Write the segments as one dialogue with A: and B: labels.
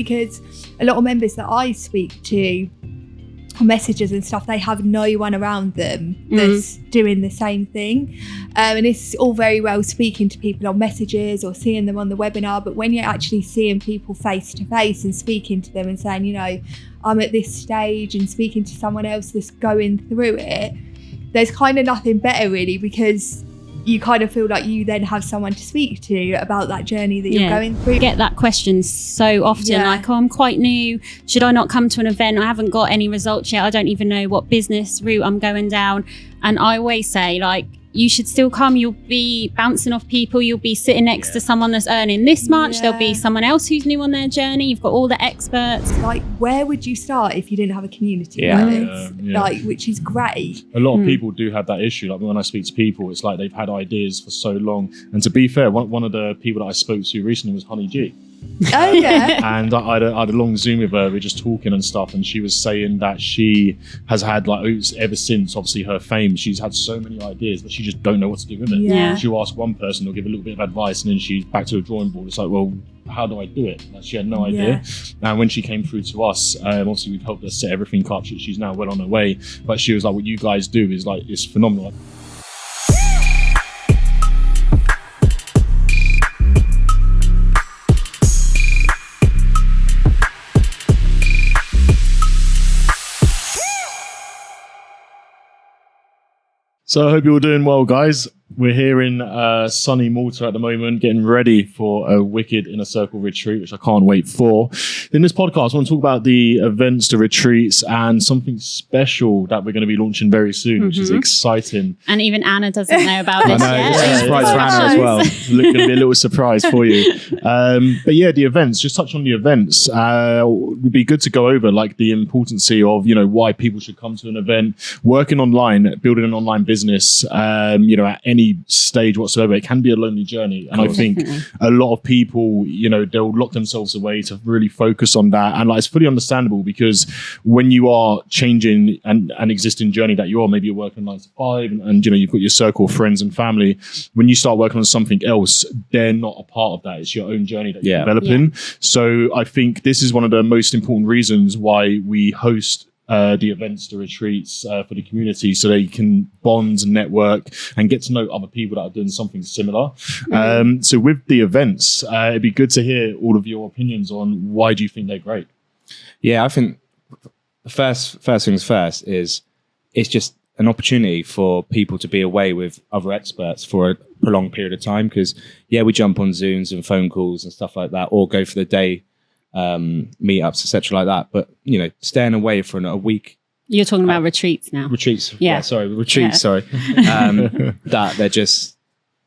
A: because a lot of members that I speak to, messages and stuff, they have no one around them that's doing the same thing, and it's all very well speaking to people on messages or seeing them on the webinar, but when you're actually seeing people face to face and speaking to them and saying, you know, I'm at this stage, and speaking to someone else that's going through it, there's kind of nothing better really, because you kind of feel like you then have someone to speak to about that journey that you're going through.
B: I get that question so often, like, oh, I'm quite new, should I not come to an event? I haven't got any results yet, I don't even know what business route I'm going down. And I always say, like, you should still come. You'll be bouncing off people, you'll be sitting next to someone that's earning this much, there'll be someone else who's new on their journey, you've got all the experts.
A: Like, where would you start if you didn't have a community like this? Like, which is great.
C: A lot of people do have that issue. Like, when I speak to people, it's like they've had ideas for so long. And to be fair, one of the people that I spoke to recently was Honey G.
A: Oh yeah.
C: And I had a long Zoom with her. We were just talking and stuff, and she was saying that she has had, like, ever since obviously her fame, she's had so many ideas, but she just don't know what to do with it.
A: Yeah.
C: She'll ask one person, they'll give a little bit of advice, and then she's back to the drawing board. It's like, well, how do I do it? Like, she had no idea. And when she came through to us, obviously we've helped her set everything up. She's now well on her way, but she was like, what you guys do is, like, it's phenomenal. So I hope you're all doing well, guys. We're here in sunny Malta at the moment, getting ready for a wicked Inner Circle retreat, which I can't wait for. In this podcast, I want to talk about the events, the retreats, and something special that we're going to be launching very soon, which is exciting.
B: And even Anna doesn't know about this yet.
C: Yeah, surprise for Anna as well. Going to be a little surprise for you. But yeah, the events, just touch on the events. It would be good to go over, like, the importance of, you know, why people should come to an event, working online, building an online business, you know, at any stage whatsoever. It can be a lonely journey, and I think a lot of people, you know, they'll lock themselves away to really focus on that, and, like, it's fully understandable, because when you are changing an existing journey that you are, maybe you're working 9 to 5 and you know, you've got your circle of friends and family, when you start working on something else, they're not a part of that. It's your own journey that you're developing. So I think this is one of the most important reasons why we host the events, the retreats for the community, so they can bond, network, and get to know other people that are doing something similar. So with the events, it'd be good to hear all of your opinions on why do you think they're great?
D: Yeah, I think the first things first is it's just an opportunity for people to be away with other experts for a prolonged period of time, because we jump on Zooms and phone calls and stuff like that, or go for the day meetups, etc., like that. But, you know, staying away for a week.
B: You're talking about retreats now.
D: Retreats.
B: Sorry.
D: That they're just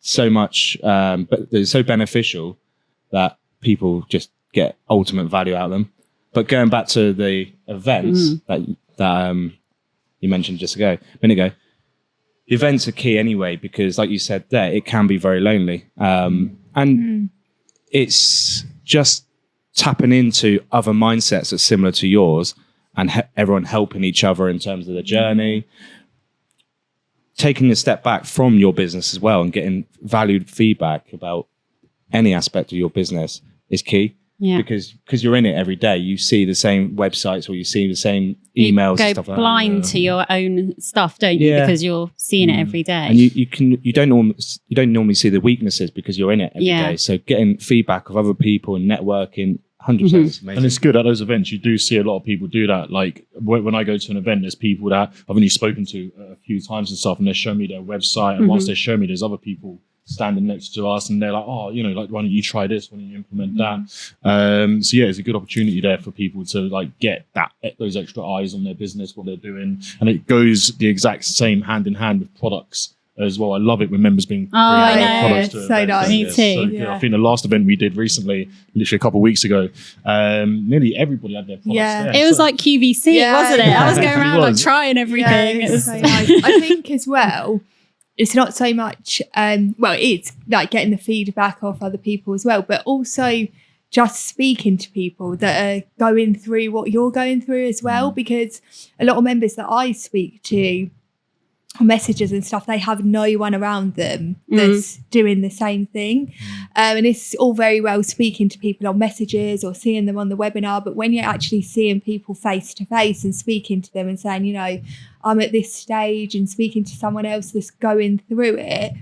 D: so much, but they're so beneficial that people just get ultimate value out of them. But going back to the events that you mentioned just a minute ago, the events are key anyway, because, like you said there, it can be very lonely, and it's just tapping into other mindsets that's similar to yours, and everyone helping each other in terms of the journey, taking a step back from your business as well and getting valued feedback about any aspect of your business is key. Because you're in it every day, you see the same websites, or you see the same emails and stuff like that.
B: You go blind to your own stuff, don't you? Because you're seeing it every day,
D: and you don't normally see the weaknesses because you're in it every day. So getting feedback of other people and networking, 100%.
C: And it's good at those events. You do see a lot of people do that. Like, when I go to an event, there's people that I've only spoken to a few times and stuff, and they show me their website, and once they show me, there's other people standing next to us, and they're like, oh, you know, like, why don't you try this? Why don't you implement that? So yeah, it's a good opportunity there for people to, like, get those extra eyes on their business, what they're doing, and it goes the exact same hand in hand with products as well. I love it when members bring products to
A: so nice.
B: Me too.
C: So I think the last event we did recently, literally a couple of weeks ago, nearly everybody had their products there.
B: It was like QVC, wasn't it? I was going around like trying everything.
A: It was so nice. I think as well, it's not so much, it's like getting the feedback off other people as well, but also just speaking to people that are going through what you're going through as well, because a lot of members that I speak to, messages and stuff, they have no one around them that's doing the same thing. And it's all very well speaking to people on messages or seeing them on the webinar, but when you're actually seeing people face to face and speaking to them and saying, you know, I'm at this stage, and speaking to someone else that's going through it,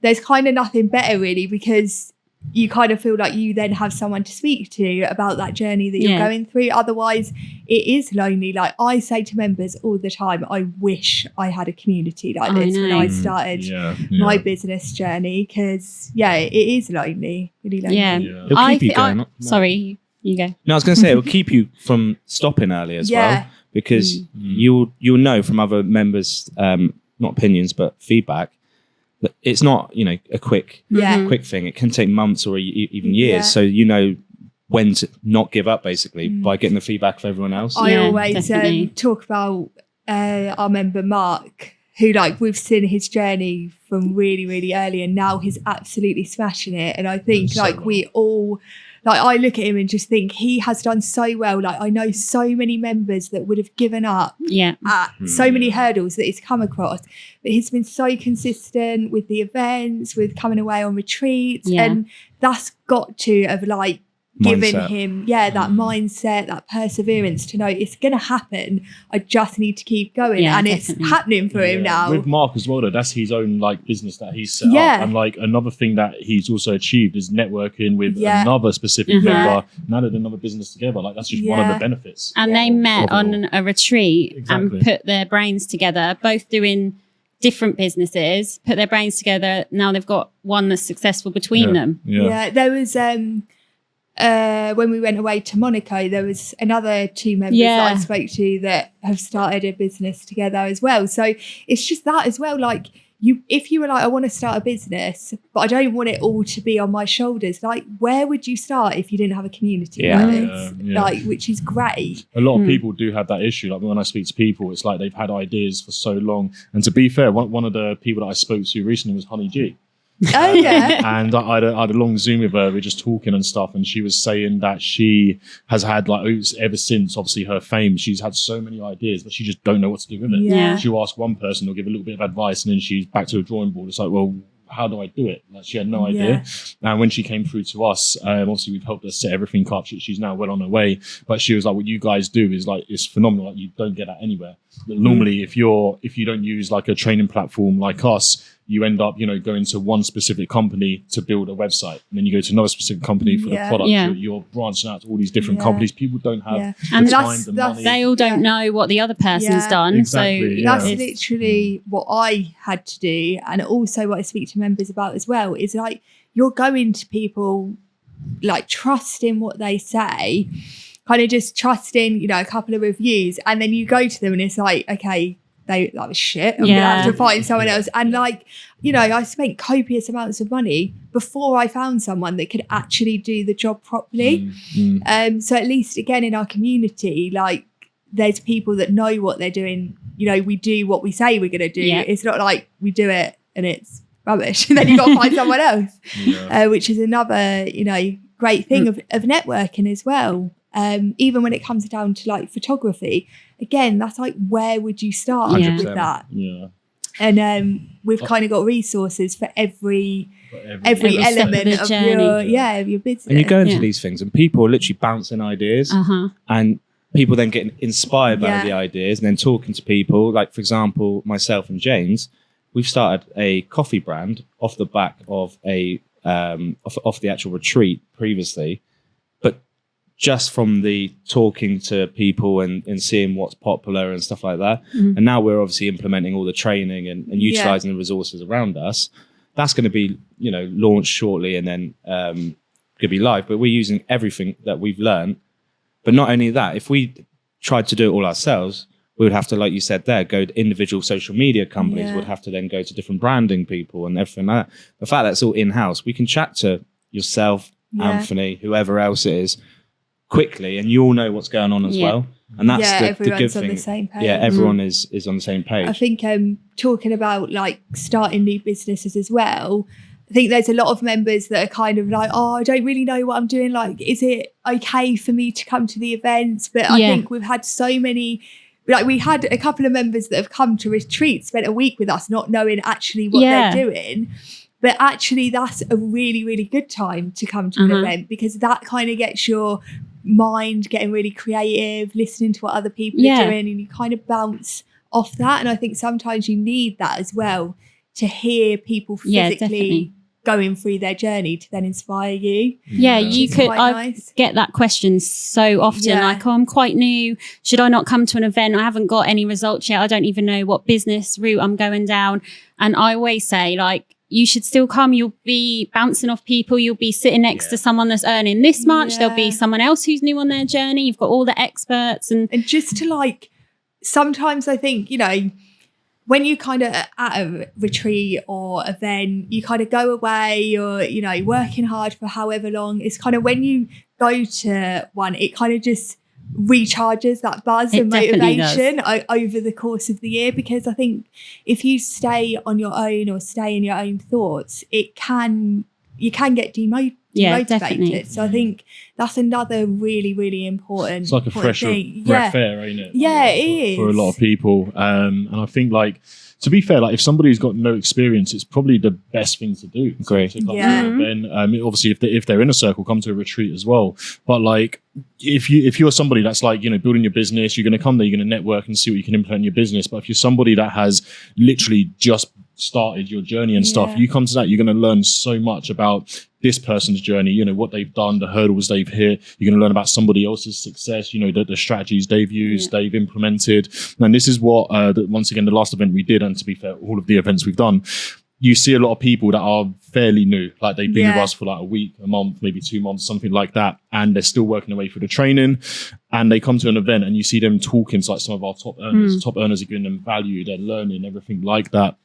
A: there's kind of nothing better really, because you kind of feel like you then have someone to speak to about that journey that you're going through. Otherwise, it is lonely. Like I say to members all the time, I wish I had a community like this when I started my business journey, because it is lonely, really lonely.
D: It'll keep you going.
B: Sorry, you go.
D: No, I was going to say, it will keep you from stopping early as well, because you'll know from other members, not opinions, but feedback, that it's not, you know, a quick thing. It can take months or even years. So you know when to not give up, basically, by getting the feedback of everyone else.
A: I always talk about our member Mark, who, like, we've seen his journey from really, really early, and now he's absolutely smashing it. And I think we all, like, I look at him and just think he has done so well. Like, I know so many members that would have given up at so many hurdles that he's come across, but he's been so consistent with the events, with coming away on retreats, and that's got to have, like, given him that mindset, that perseverance to know it's going to happen. I just need to keep going, and it's happening for him now.
C: With Mark as well, though, that's his own like business that he's set up, and like another thing that he's also achieved is networking with another specific member. Now they're another business together, like that's just one of the benefits.
B: And they met on a retreat and put their brains together, both doing different businesses, put their brains together. Now they've got one that's successful between them.
A: There was when we went away to Monaco, there was another 2 members that I spoke to that have started a business together as well. So it's just that as well. Like, if you were like, I want to start a business, but I don't want it all to be on my shoulders. Like, where would you start if you didn't have a community like this? Like, which is great.
C: A lot of people do have that issue. Like when I speak to people, it's like they've had ideas for so long. And to be fair, one of the people that I spoke to recently was Honey G.
A: Oh yeah.
C: And I had a long Zoom with her. We were just talking and stuff, and she was saying that she has had, like, ever since obviously her fame, she's had so many ideas, but she just don't know what to do with it.
A: Yeah.
C: She'll ask one person, they'll give a little bit of advice, and then she's back to the drawing board. It's like, well, how do I do it? Like, she had no idea. And when she came through to us, obviously we've helped her set everything up. She's now well on her way, but she was like, what you guys do is like, it's phenomenal. Like, you don't get that anywhere. But normally if you don't use like a training platform like us, you end up, you know, going to one specific company to build a website, and then you go to another specific company for the product. You're branching out to all these different companies. People don't have the time, the money.
B: They all don't know what the other person's done.
C: Exactly,
B: so
A: that's literally what I had to do, and also what I speak to members about as well, is like, you're going to people, like, trusting what they say, kind of just trusting, you know, a couple of reviews, and then you go to them and it's like, okay, that was shit. I'm gonna have to find someone else. And, like, you know, I spent copious amounts of money before I found someone that could actually do the job properly. So at least, again, in our community, like, there's people that know what they're doing. You know, we do what we say we're going to do. It's not like we do it and it's rubbish and then you've got to find someone else, which is another, you know, great thing of networking as well. Even when it comes down to, like, photography, again, that's like, where would you start with that? And we've kind of got resources for every element of your business.
D: And you go into these things and people are literally bouncing ideas, and people then getting inspired by the ideas, and then talking to people. Like, for example, myself and James, we've started a coffee brand off the back of a off the actual retreat previously, but just from the talking to people and seeing what's popular and stuff like that. And now we're obviously implementing all the training and utilizing the resources around us. That's going to be, you know, launched shortly, and then going to be live. But we're using everything that we've learned. But not only that, if we tried to do it all ourselves, we would have to, like you said there, go to individual social media companies, would have to then go to different branding people and everything like that. The fact that it's all in-house, we can chat to yourself, Anthony, whoever else it is, quickly, and you all know what's going on as well. And that's the good thing. On the same page. Yeah, everyone is on the same page.
A: I think talking about, like, starting new businesses as well, I think there's a lot of members that are kind of like, oh, I don't really know what I'm doing. Like, is it okay for me to come to the events? But I think we've had so many like we had a couple of members that have come to retreat, spent a week with us, not knowing actually what they're doing. But actually, that's a really, really good time to come to an event, because that kind of gets your mind getting really creative, listening to what other people are doing, and you kind of bounce off that. And I think sometimes you need that as well, to hear people physically going through their journey to then inspire you.
B: Yeah, you could. I get that question so often. Like, oh, I'm quite new. Should I not come to an event? I haven't got any results yet. I don't even know what business route I'm going down. And I always say, like, you should still come. You'll be bouncing off people. You'll be sitting next to someone that's earning this much. There'll be someone else who's new on their journey. You've got all the experts. And
A: just to like, sometimes I think, you know, when you kind of at a retreat or event, you kind of go away, you're, you know, working hard for however long. It's kind of when you go to one, it kind of just recharges that buzz and motivation over the course of the year, because I think if you stay on your own or stay in your own thoughts, you can get demotivated. So I think that's another really, really important.
C: It's like a fresh breath air, ain't it?
A: Yeah, it is
C: for a lot of people. And I think, like, to be fair, like if somebody's got no experience, it's probably the best thing to do.
D: Great.
C: To come to an event. Obviously, if they're in a circle, come to a retreat as well. But like, if you're somebody that's like, you know, building your business, you're going to come there, you're going to network and see what you can implement in your business. But if you're somebody that has literally just started your journey and stuff, you come to that, you're going to learn so much about this person's journey, you know, what they've done, the hurdles they've hit. You're going to learn about somebody else's success, you know, the strategies they've used, they've implemented. And this is what, once again, the last event we did, and to be fair, all of the events we've done, you see a lot of people that are fairly new, like they've been with us for like a week, a month, maybe 2 months, something like that. And they're still working their way through the training, and they come to an event and you see them talking to like some of our top earners. Top earners are giving them value, they're learning, everything like that.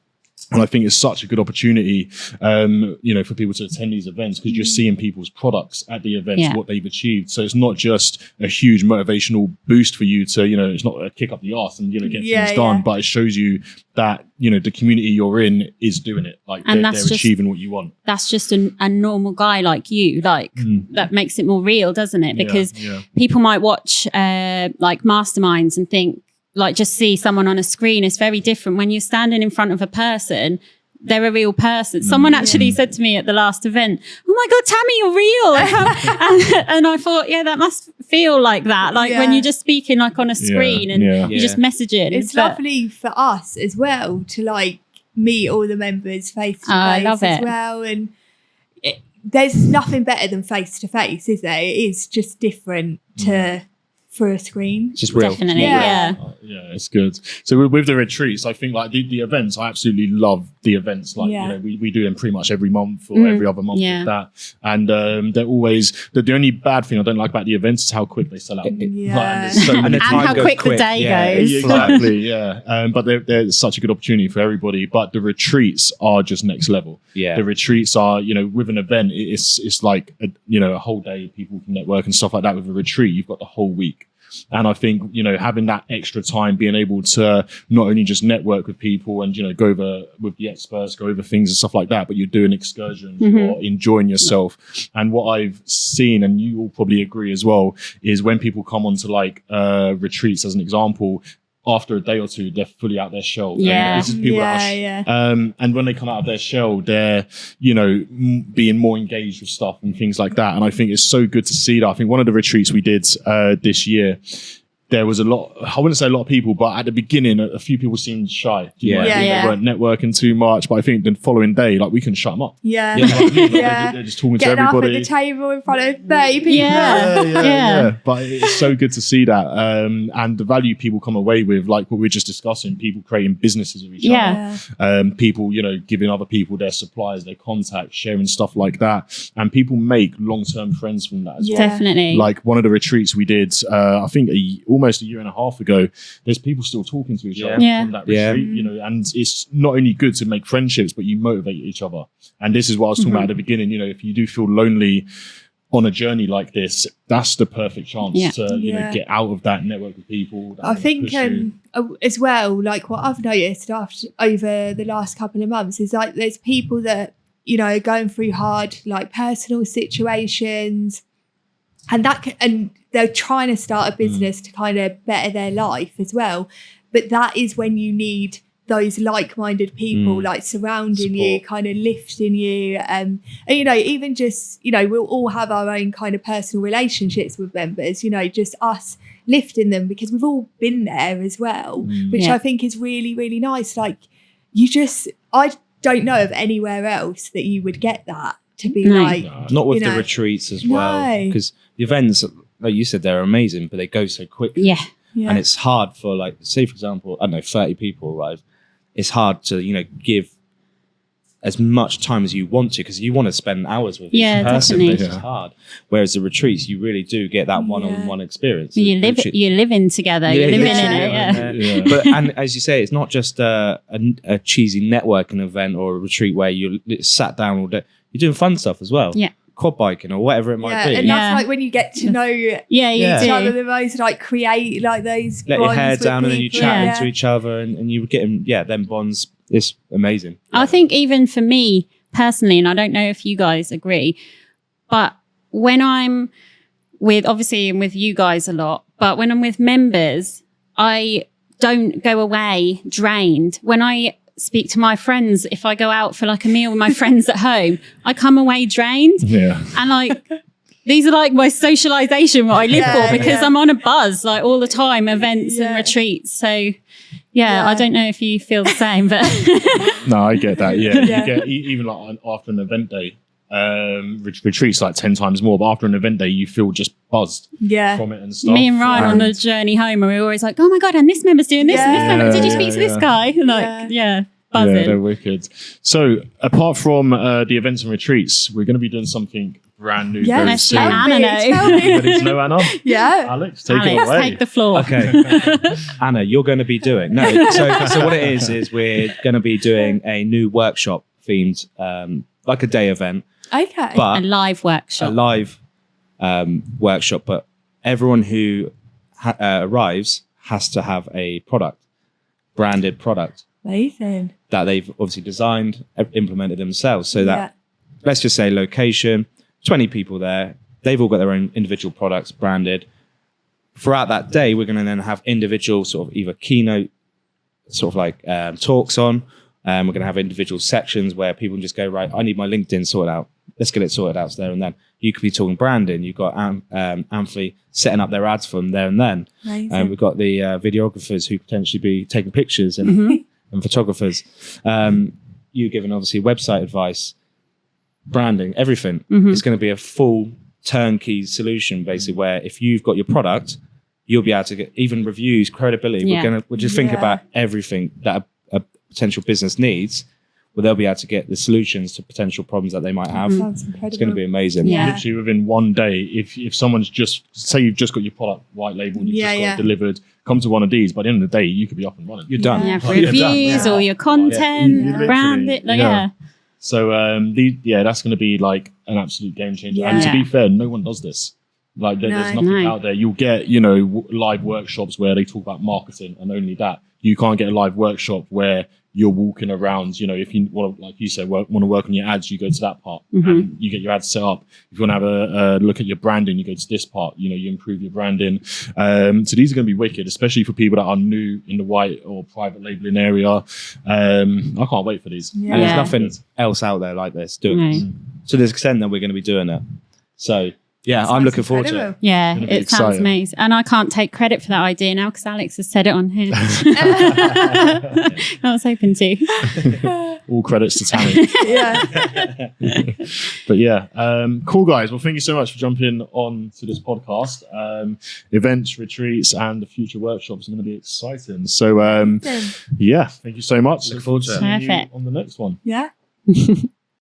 C: And I think it's such a good opportunity, you know, for people to attend these events, because you're seeing people's products at the events, what they've achieved. So it's not just a huge motivational boost for you to, you know, it's not a kick up the arse and, you know, get things done, but it shows you that, you know, the community you're in is doing it. Like they're achieving what you want.
B: That's just a normal guy like you. Like that makes it more real, doesn't it? Because people might watch like masterminds and think, like, just see someone on a screen. It's very different when you're standing in front of a person. They're a real person. Someone actually said to me at the last event, "Oh my God, Tami, you're real." and I thought, yeah, that must feel like that. Like when you're just speaking like on a screen and you're just messaging.
A: It's lovely for us as well to like meet all the members face to face as well. And there's nothing better than face to face, is there? It is just different to for a screen.
D: It's just real.
B: Definitely,
C: yeah, it's good. So with the retreats, I think like the events, I absolutely love the events. Like, you know, we do them pretty much every month or every other month with that. And they're always, the only bad thing I don't like about the events is how quick they sell out.
B: And how quick the day goes.
C: Exactly, but they're such a good opportunity for everybody. But the retreats are just next level. The retreats are, you know, with an event, it's like, a whole day people can network and stuff like that. With a retreat, you've got the whole week. And I think, you know, having that extra time, being able to not only just network with people and, you know, go over with the experts, go over things and stuff like that, but you're doing excursions, you're enjoying yourself. And what I've seen, and you will probably agree as well, is when people come onto like retreats, as an example, after a day or two, they're fully out their shell. This is people and when they come out of their shell, they're, you know, being more engaged with stuff and things like that. And I think it's so good to see that. I think one of the retreats we did this year, there was a lot, I wouldn't say a lot of people, but at the beginning, a few people seemed shy. They weren't networking too much, but I think the following day, like, we couldn't shut them up. They're just talking to everybody.
A: Getting up at the table in front of 30 people.
C: But it's so good to see that. And the value people come away with, like what we were just discussing, people creating businesses with each other. People, you know, giving other people their supplies, their contacts, sharing stuff like that. And people make long-term friends from that as well.
B: Definitely.
C: Like one of the retreats we did, I think almost a year and a half ago, there's people still talking to each other from that retreat, you know, and it's not only good to make friendships, but you motivate each other. And this is what I was talking about at the beginning. You know, if you do feel lonely on a journey like this, that's the perfect chance to, you know, get out of that network of people.
A: I think as well, like what I've noticed over the last couple of months is like there's people that, you know, are going through hard, like personal situations, and they're trying to start a business to kind of better their life as well. But that is when you need those like-minded people like surrounding you, kind of lifting you, and even just we'll all have our own kind of personal relationships with members, just us lifting them, because we've all been there as well, which I think is really, really nice. Like I don't know of anywhere else that you would get that, to be
D: not with the retreats as well, because the events, like you said, they're amazing, but they go so quickly. And it's hard for, like, say for example, I don't know, 30 people arrive. It's hard to, give as much time as you want to, because you want to spend hours with each person.
B: Definitely.
D: It's hard. Whereas the retreats, you really do get that one-on-one experience.
B: You're living together. You're living in it.
D: But and as you say, it's not just a cheesy networking event or a retreat where you sat down all day. You're doing fun stuff as well. Yeah. Quad biking or whatever it might be.
A: And that's like when you get to know each other the most, like create like those
D: let
A: bonds
D: your hair
A: with
D: down and then you
A: people.
D: chat into each other and you get them bonds. It's amazing.
B: I think even for me personally, and I don't know if you guys agree, but when I'm with you guys a lot, but when I'm with members, I don't go away drained. When I speak to my friends, if I go out for like a meal with my friends at home, I come away drained. And like these are like my socialization, what I live for, because I'm on a buzz like all the time, events and retreats. So I don't know if you feel the same, but
C: no, I get that. You get even like after an event day, retreats like 10 times more, but after an event day you feel just buzzed from it and stuff.
B: Me and Ryan on the journey home, and we're always like, oh my god, and this member's doing this and this member, did you speak to this guy? Like buzzing.
C: They're wicked. So apart from the events and retreats, we're going to be doing something brand new very soon.
B: Anna know.
C: Ready to know, Anna?
A: Alex,
C: take it away.
B: Take the floor.
D: Okay. Anna, you're going to be doing so what it is we're going to be doing a new workshop themed like a day event.
A: Okay.
D: But
B: a live workshop.
D: Workshop, but everyone who arrives has to have a branded product.
A: Amazing.
D: That they've obviously designed, implemented themselves. So that, let's just say location, 20 people there, they've all got their own individual products branded. Throughout that day, we're going to then have individual sort of either keynote sort of like talks on. We're going to have individual sections where people can just go, right, I need my LinkedIn sorted out. Let's get it sorted out there and then. You could be talking branding. You've got Ampli setting up their ads from there and then. And we've got the videographers who potentially be taking pictures and photographers. You giving obviously website advice, branding, everything. It's going to be a full turnkey solution basically where if you've got your product, you'll be able to get even reviews, credibility. We'll just think about everything that a potential business needs. Well, they'll be able to get the solutions to potential problems that they might have.
A: Sounds incredible.
D: It's going to be amazing.
C: Literally within one day, if someone's just, say you've just got your product white label and you've just got it delivered, come to one of these, by the end of the day, you could be up and running.
D: You're done.
B: Yeah, reviews or your content, brand it.
C: So that's going to be like an absolute game changer. And to be fair, no one does this. Like there's nothing out there. You'll get, live workshops where they talk about marketing and only that. You can't get a live workshop where you're walking around, if you want to, like you said, want to work on your ads, you go to that part and you get your ads set up. If you want to have a look at your branding, you go to this part, you improve your branding. So these are going to be wicked, especially for people that are new in the white or private labeling area. I can't wait for these.
D: And there's nothing else out there like this doing this. To this extent that we're going to be doing it. So I'm looking forward to it.
B: Yeah, it sounds amazing. And I can't take credit for that idea now because Alex has said it on here. I was hoping to.
C: All credits to Tami. But cool guys. Well, thank you so much for jumping on to this podcast. Events, retreats, and the future workshops are going to be exciting. So thank you so much.
D: Look forward to it.
C: Perfect. On the next one.
A: Yeah.